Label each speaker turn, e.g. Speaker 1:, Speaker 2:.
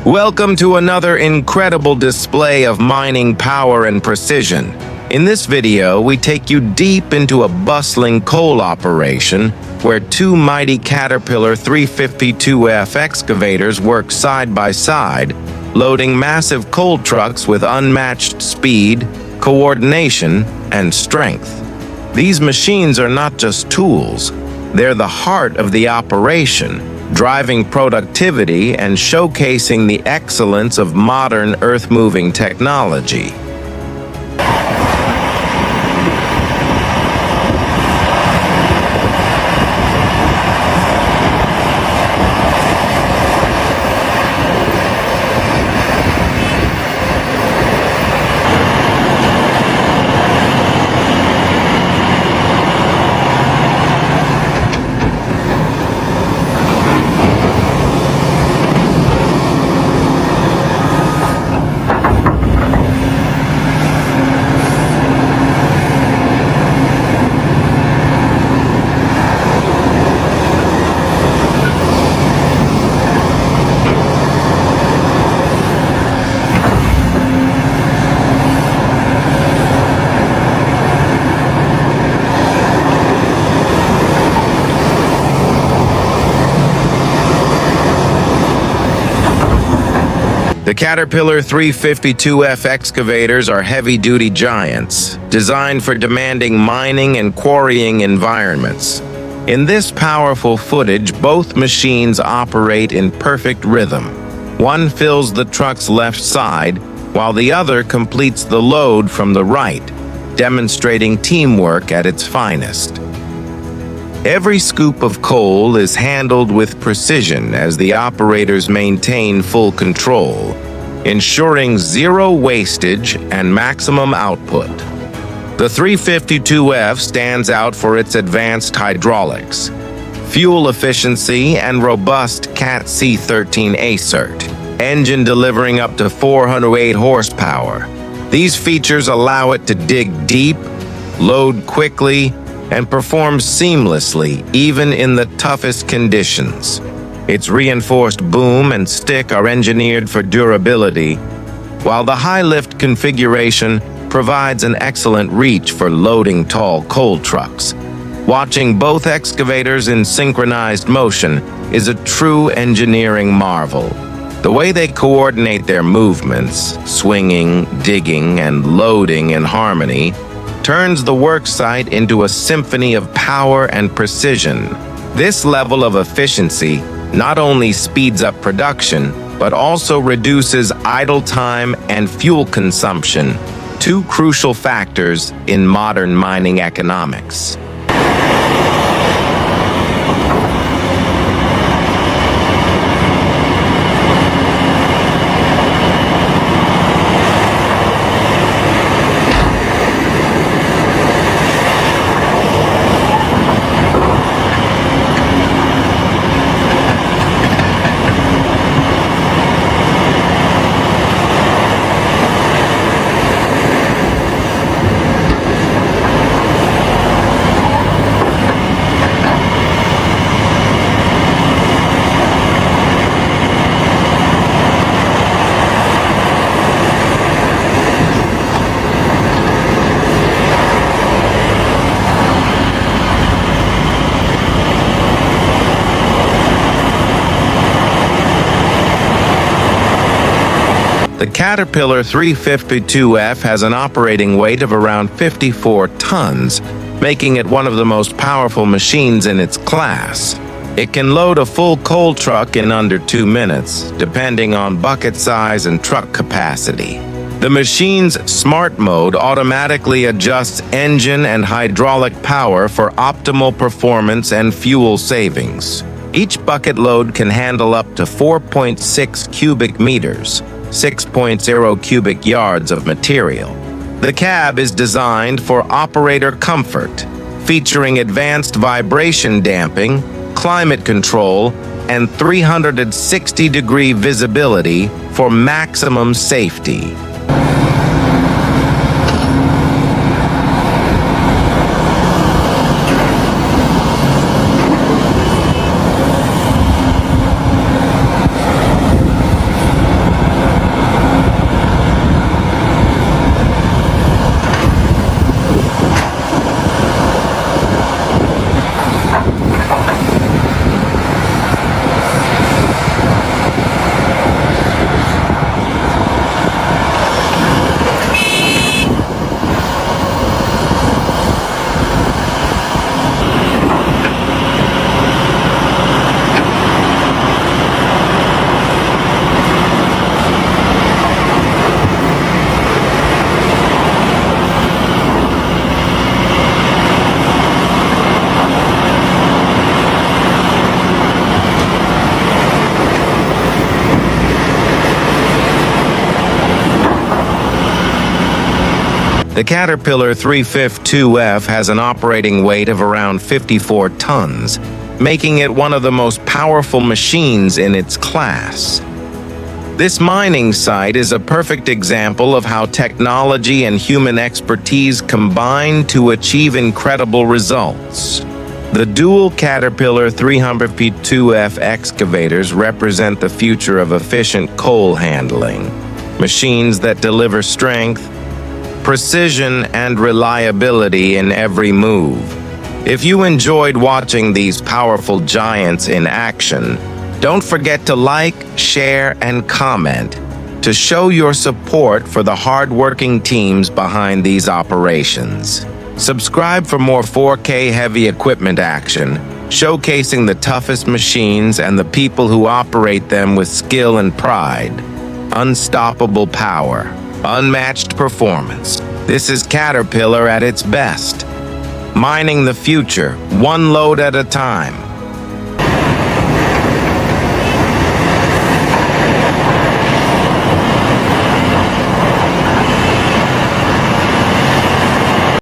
Speaker 1: Welcome to another incredible display of mining power and precision. In this video, we take you deep into a bustling coal operation where two mighty Caterpillar 352F excavators work side by side, loading massive coal trucks with unmatched speed, coordination, and strength. These machines are not just tools, they're the heart of the operation, driving productivity and showcasing the excellence of modern earth-moving technology. The Caterpillar 352F excavators are heavy-duty giants, designed for demanding mining and quarrying environments. In this powerful footage, both machines operate in perfect rhythm. One fills the truck's left side, while the other completes the load from the right, demonstrating teamwork at its finest. Every scoop of coal is handled with precision as the operators maintain full control, ensuring zero wastage and maximum output. The 352F stands out for its advanced hydraulics, fuel efficiency, and robust Cat C13A cert, engine delivering up to 408 horsepower. These features allow it to dig deep, load quickly, and performs seamlessly even in the toughest conditions. Its reinforced boom and stick are engineered for durability, while the high-lift configuration provides an excellent reach for loading tall coal trucks. Watching both excavators in synchronized motion is a true engineering marvel. The way they coordinate their movements, swinging, digging, and loading in harmony, turns the worksite into a symphony of power and precision. This level of efficiency not only speeds up production, but also reduces idle time and fuel consumption, two crucial factors in modern mining economics. The Caterpillar 352F has an operating weight of around 54 tons, making it one of the most powerful machines in its class. It can load a full coal truck in under 2 minutes, depending on bucket size and truck capacity. The machine's smart mode automatically adjusts engine and hydraulic power for optimal performance and fuel savings. Each bucket load can handle up to 4.6 cubic meters, 6.0 cubic yards of material. The cab is designed for operator comfort, featuring advanced vibration damping, climate control, and 360-degree visibility for maximum safety. The Caterpillar 352F has an operating weight of around 54 tons, making it one of the most powerful machines in its class. This mining site is a perfect example of how technology and human expertise combine to achieve incredible results. The dual Caterpillar 352F excavators represent the future of efficient coal handling, machines that deliver strength, precision, and reliability in every move. If you enjoyed watching these powerful giants in action, don't forget to like, share, and comment to show your support for the hard-working teams behind these operations. Subscribe for more 4K heavy equipment action, showcasing the toughest machines and the people who operate them with skill and pride. Unstoppable power, unmatched performance. This is Caterpillar at its best. Mining the future, one load at a time.